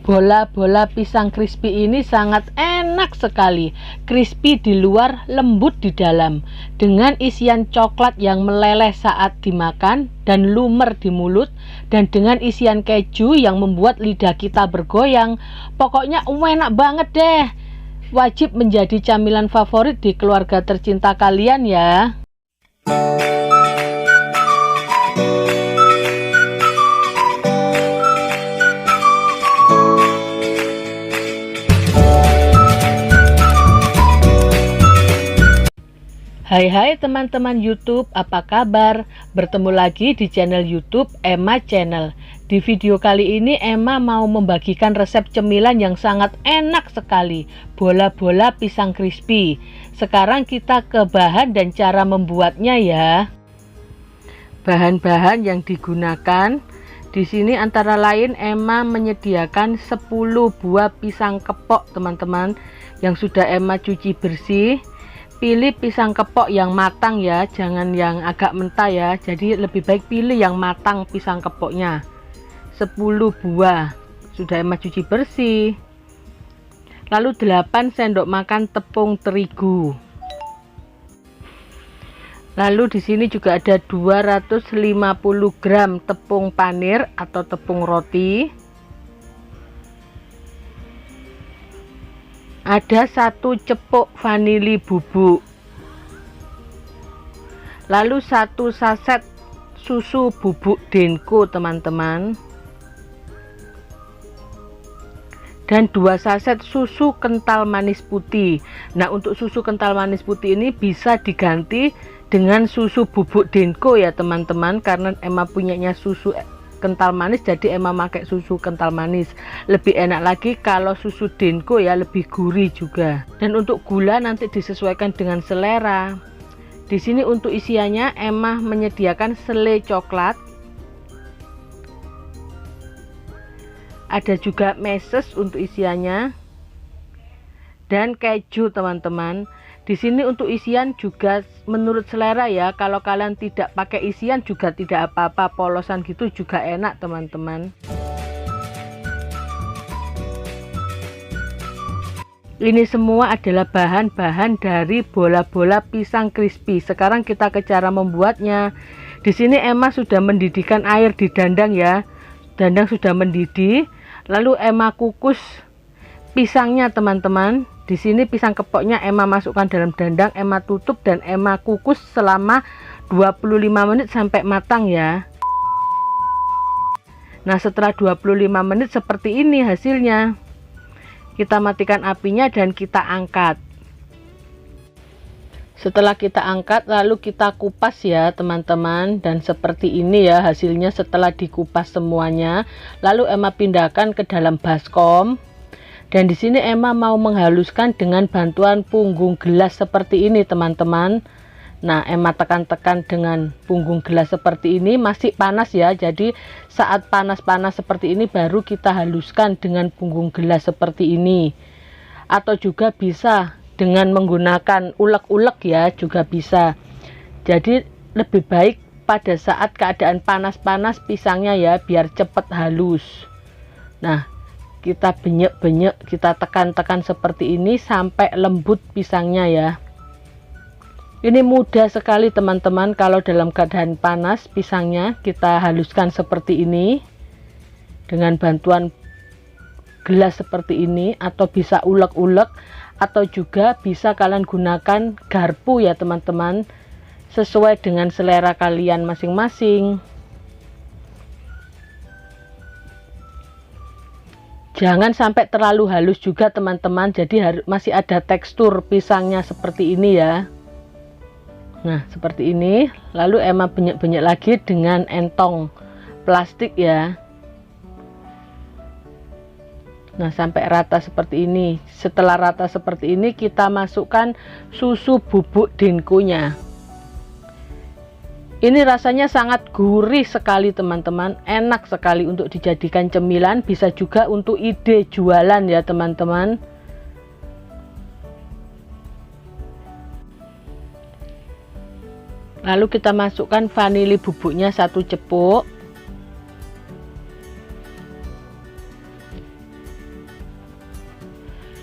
Bola-bola pisang crispy ini sangat enak sekali, crispy di luar, lembut di dalam, dengan isian coklat yang meleleh saat dimakan dan lumer di mulut, dan dengan isian keju yang membuat lidah kita bergoyang. Pokoknya enak banget deh. Wajib menjadi camilan favorit di keluarga tercinta kalian ya. Hai teman-teman YouTube, apa kabar? Bertemu lagi di channel YouTube Emma Channel. Di video kali ini Emma mau membagikan resep cemilan yang sangat enak sekali, bola-bola pisang crispy. Sekarang kita ke bahan dan cara membuatnya ya. Bahan-bahan yang digunakan di sini antara lain Emma menyediakan 10 buah pisang kepok teman-teman, yang sudah Emma cuci bersih. Pilih pisang kepok yang matang ya, jangan yang agak mentah ya. Jadi lebih baik pilih yang matang pisang kepoknya. 10 buah sudah Emma cuci bersih. Lalu 8 sendok makan tepung terigu. Lalu di sini juga ada 250 gram tepung panir atau tepung roti. Ada 1 cepuk vanili bubuk, lalu 1 saset susu bubuk Denko teman-teman, dan 2 saset susu kental manis putih. Nah, untuk susu kental manis putih ini bisa diganti dengan susu bubuk Denko ya teman-teman, karena Emma punyanya susu kental manis, jadi Emma pakai susu kental manis. Lebih enak lagi kalau susu Denko ya, lebih gurih juga. Dan untuk gula nanti disesuaikan dengan selera. Di sini untuk isiannya Emma menyediakan selai coklat. Ada juga meses untuk isiannya. Dan keju teman-teman. Di sini untuk isian juga menurut selera ya. Kalau kalian tidak pakai isian juga tidak apa-apa, polosan gitu juga enak teman-teman. Ini semua adalah bahan-bahan dari bola-bola pisang crispy. Sekarang kita ke cara membuatnya. Di sini Emma sudah mendidihkan air di dandang ya. Dandang sudah mendidih. Lalu Emma kukus pisangnya teman-teman. Di sini pisang kepoknya Emma masukkan dalam dandang, Emma tutup dan Emma kukus selama 25 menit sampai matang ya. Nah, setelah 25 menit seperti ini hasilnya. Kita matikan apinya dan kita angkat. Setelah kita angkat lalu kita kupas ya teman-teman, dan seperti ini ya hasilnya setelah dikupas semuanya. Lalu Emma pindahkan ke dalam baskom. Dan di sini Emma mau menghaluskan dengan bantuan punggung gelas seperti ini teman-teman. Nah, Emma tekan-tekan dengan punggung gelas seperti ini, masih panas ya. Jadi saat panas-panas seperti ini baru kita haluskan dengan punggung gelas seperti ini. Atau juga bisa dengan menggunakan ulek-ulek ya, juga bisa. Jadi lebih baik pada saat keadaan panas-panas pisangnya ya, biar cepat halus. Nah, kita benyek-benyek, kita tekan-tekan seperti ini sampai lembut pisangnya ya. Ini mudah sekali teman-teman, kalau dalam keadaan panas pisangnya kita haluskan seperti ini dengan bantuan gelas seperti ini, atau bisa ulek-ulek, atau juga bisa kalian gunakan garpu ya teman-teman, sesuai dengan selera kalian masing-masing. Jangan sampai terlalu halus juga teman-teman, jadi masih ada tekstur pisangnya seperti ini ya. Nah, seperti ini. Lalu Emma benyek-benyek lagi dengan entong plastik ya. Nah, sampai rata seperti ini. Setelah rata seperti ini kita masukkan susu bubuk Denko-nya. Ini rasanya sangat gurih sekali teman-teman, enak sekali untuk dijadikan cemilan, bisa juga untuk ide jualan ya teman-teman. Lalu kita masukkan vanili bubuknya 1 cepuk.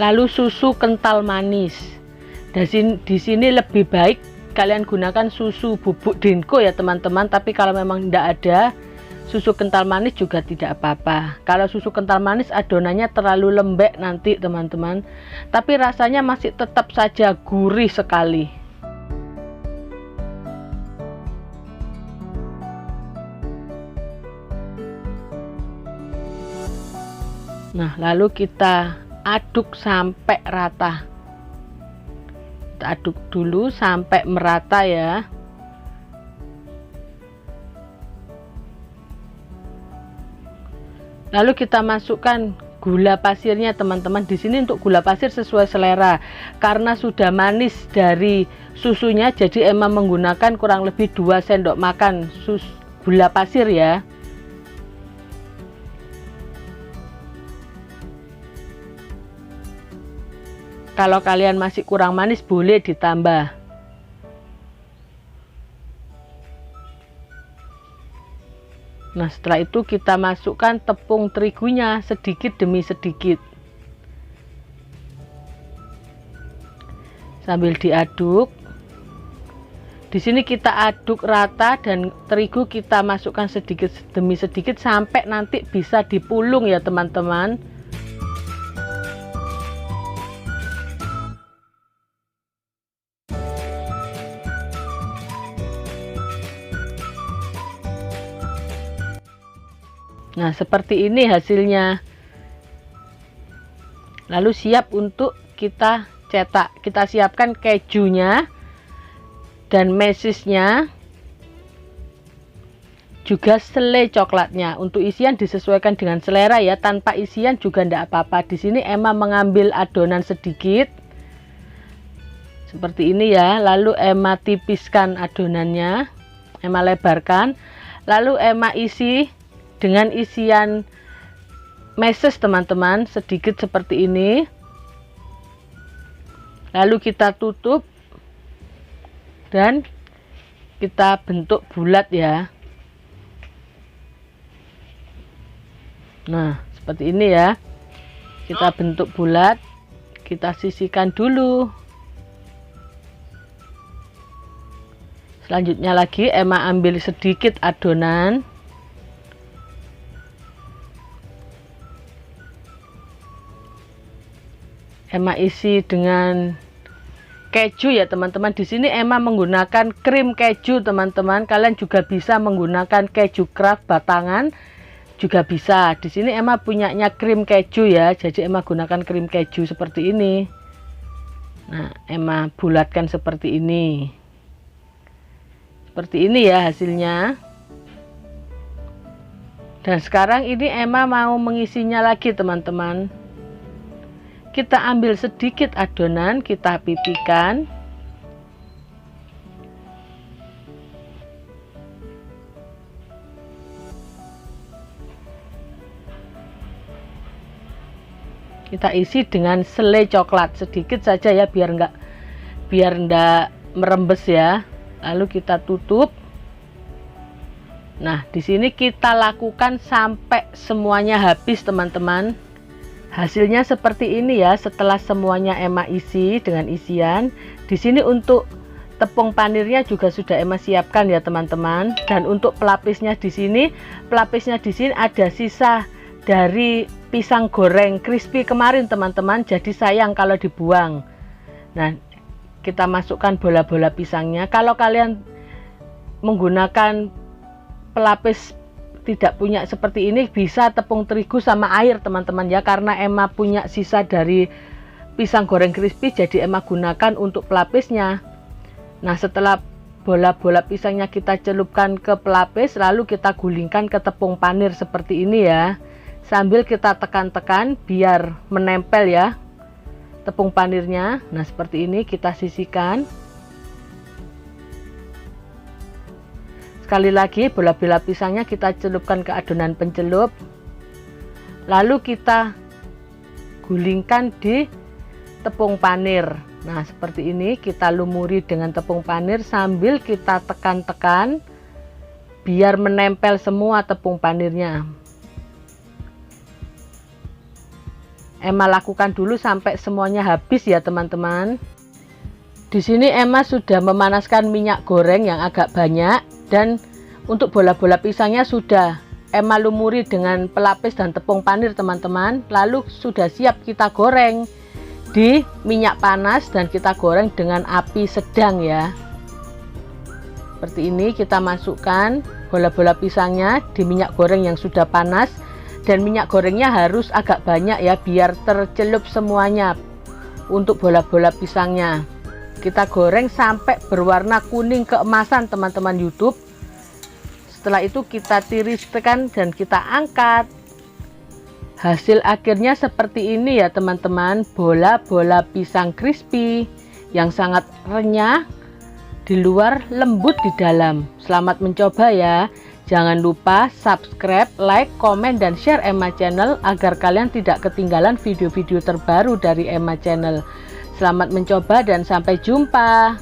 lalu susu kental manis. Dan di sini lebih baik kalian gunakan susu bubuk Denko ya teman-teman, tapi kalau memang tidak ada susu kental manis juga tidak apa-apa. Kalau susu kental manis adonannya terlalu lembek nanti teman-teman, tapi rasanya masih tetap saja gurih sekali. Nah, lalu kita aduk sampai rata. Kita aduk dulu sampai merata ya. Lalu kita masukkan gula pasirnya teman-teman. Di sini untuk gula pasir sesuai selera. Karena sudah manis dari susunya, jadi Emma menggunakan kurang lebih 2 sendok makan gula pasir ya. Kalau kalian masih kurang manis boleh ditambah. Nah, setelah itu kita masukkan tepung terigunya sedikit demi sedikit. Sambil diaduk. Di sini kita aduk rata dan terigu kita masukkan sedikit demi sedikit sampai nanti bisa dipulung ya teman-teman. Nah, seperti ini hasilnya. Lalu siap untuk kita cetak. Kita siapkan kejunya dan mesisnya, juga selai coklatnya. Untuk isian disesuaikan dengan selera ya, tanpa isian juga tidak apa-apa. Di sini Emma mengambil adonan sedikit seperti ini ya, lalu Emma tipiskan adonannya, Emma lebarkan, lalu Emma isi dengan isian meses teman-teman, sedikit seperti ini. Lalu kita tutup dan kita bentuk bulat ya. Nah, seperti ini ya. Kita bentuk bulat, kita sisihkan dulu. Selanjutnya lagi Emma ambil sedikit adonan. Emma isi dengan keju ya teman-teman. Di sini Emma menggunakan krim keju teman-teman. Kalian juga bisa menggunakan keju Kraft batangan juga bisa. Di sini Emma punyanya krim keju ya. Jadi Emma gunakan krim keju seperti ini. Nah, Emma bulatkan seperti ini. Seperti ini ya hasilnya. Dan sekarang ini Emma mau mengisinya lagi teman-teman. Kita ambil sedikit adonan, kita pipihkan. Kita isi dengan selai coklat sedikit saja ya, biar enggak merembes ya. Lalu kita tutup. Nah, di sini kita lakukan sampai semuanya habis teman-teman. Hasilnya seperti ini ya, setelah semuanya Emma isi dengan isian. Di sini untuk tepung panirnya juga sudah Emma siapkan ya teman-teman. Dan untuk pelapisnya di sini ada sisa dari pisang goreng crispy kemarin teman-teman. Jadi sayang kalau dibuang. Nah, kita masukkan bola-bola pisangnya. Kalau kalian menggunakan pelapis tidak punya seperti ini, bisa tepung terigu sama air teman-teman ya, karena Emma punya sisa dari pisang goreng crispy, jadi Emma gunakan untuk pelapisnya. Nah, setelah bola-bola pisangnya kita celupkan ke pelapis, lalu kita gulingkan ke tepung panir seperti ini ya, sambil kita tekan-tekan biar menempel ya tepung panirnya. Nah, seperti ini kita sisihkan. Sekali lagi bola-bola pisangnya kita celupkan ke adonan pencelup, lalu kita gulingkan di tepung panir. Nah, seperti ini kita lumuri dengan tepung panir sambil kita tekan-tekan biar menempel semua tepung panirnya. Emma lakukan dulu sampai semuanya habis ya teman-teman. Di sini Emma sudah memanaskan minyak goreng yang agak banyak, dan untuk bola-bola pisangnya sudah Emma lumuri dengan pelapis dan tepung panir teman-teman. Lalu sudah siap kita goreng di minyak panas, dan kita goreng dengan api sedang ya. Seperti ini kita masukkan bola-bola pisangnya di minyak goreng yang sudah panas, dan minyak gorengnya harus agak banyak ya biar tercelup semuanya untuk bola-bola pisangnya. Kita goreng sampai berwarna kuning keemasan teman-teman YouTube. Setelah itu kita tiriskan dan kita angkat. Hasil akhirnya seperti ini ya teman-teman, bola-bola pisang crispy yang sangat renyah, di luar lembut di dalam. Selamat mencoba ya. Jangan lupa subscribe, like, komen, dan share Emma Channel agar kalian tidak ketinggalan video-video terbaru dari Emma Channel. Selamat mencoba dan sampai jumpa.